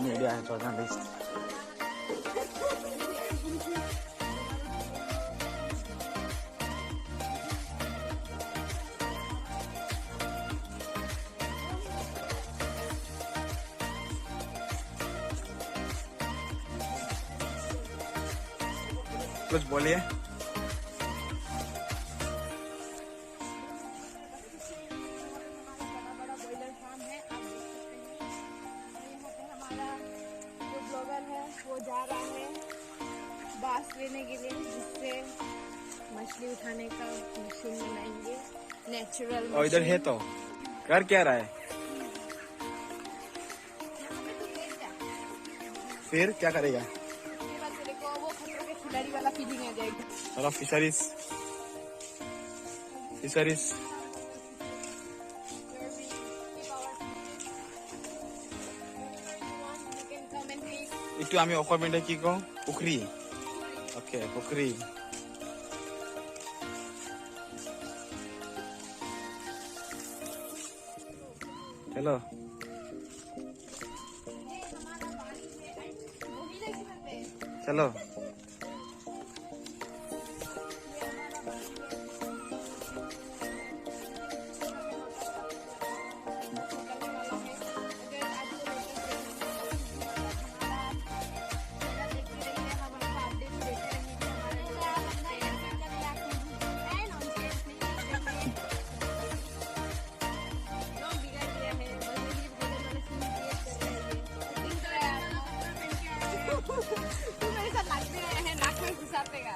Media है, journalist. कुछ बोलिए। वो जा रहा है बांस लेने के लिए, जिससे मछली उठाने का मशीन बनाएंगे, नेचुरल। और इधर है तो कर क्या रहा है? फिर क्या करेगा? वो खतरों के खिलाड़ी वाला फीलिंग आ जाएगी। सारा फिशरीज itu আমি অসমীয়াতে কি কওঁ? পুখুৰী। ওকে, পুখুৰী। चलो चलो। तू मेरे साथ नाच भी रहे हैं, नाक में घुसा पेगा।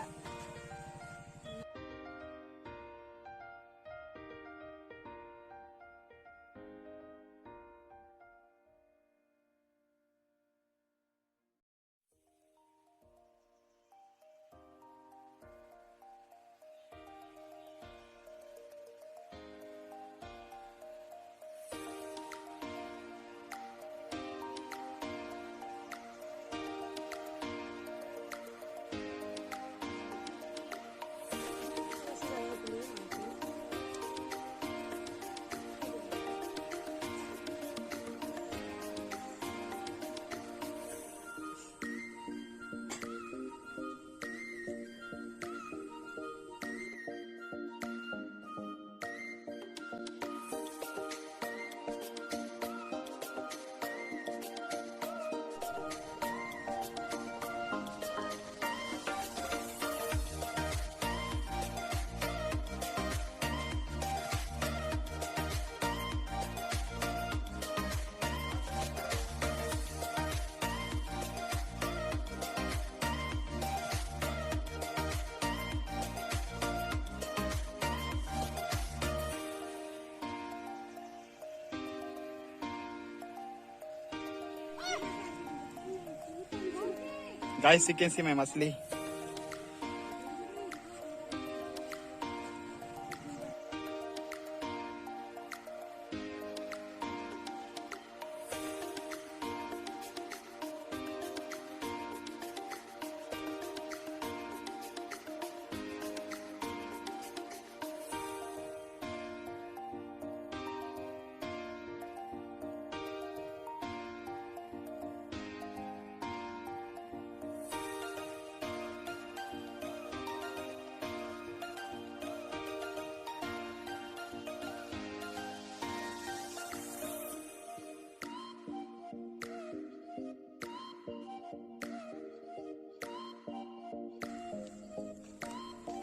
Guys, you can see my मछली।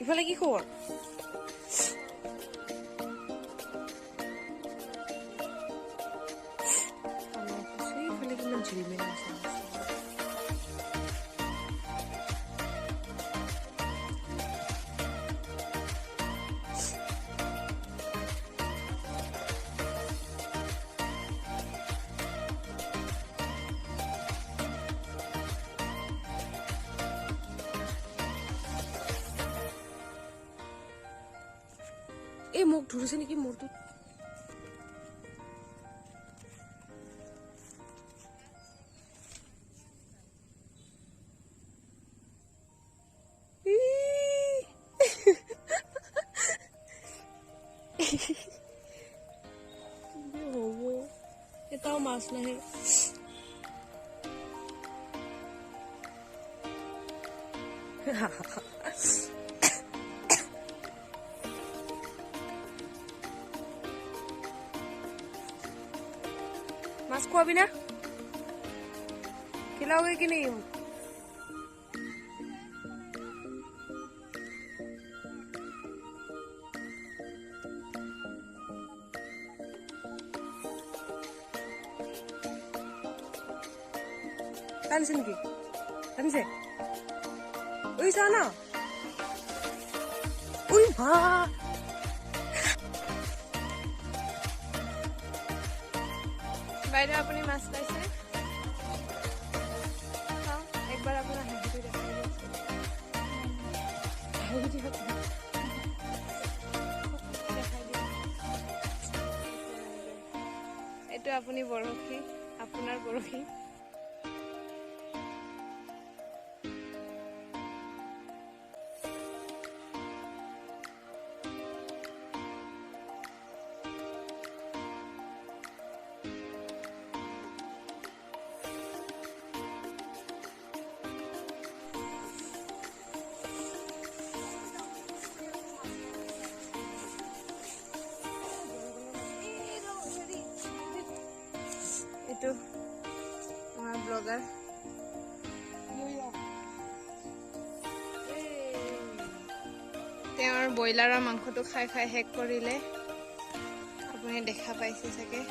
ইফালে কি খবৰ? ইফালে কিমান ঝিলমিল আছে। এই মোক ধৰিছে নেকি মোৰটো? হ'ব এটাও মাছ নাহে। माछ खुआबी ना खिलाओगे कि नहीं টানছে নেকি টানছে ওই চা না ওই মা বাইদেউ আপুনি মাছ পাইছে চাওঁ একবাৰ আপোনাৰ হাঁহিটো দেখাই দিয়কচোন হাঁহি দিয়ক দেখাই দিয়ক এইটো আপুনি বৰশী আপোনাৰ বৰশী এইটো আমাৰ ব্লগাৰ তেওঁৰ ব্ৰইলাৰৰ মাংসটো খাই খাই শেষ কৰিলে আপুনি দেখা পাইছে চাগে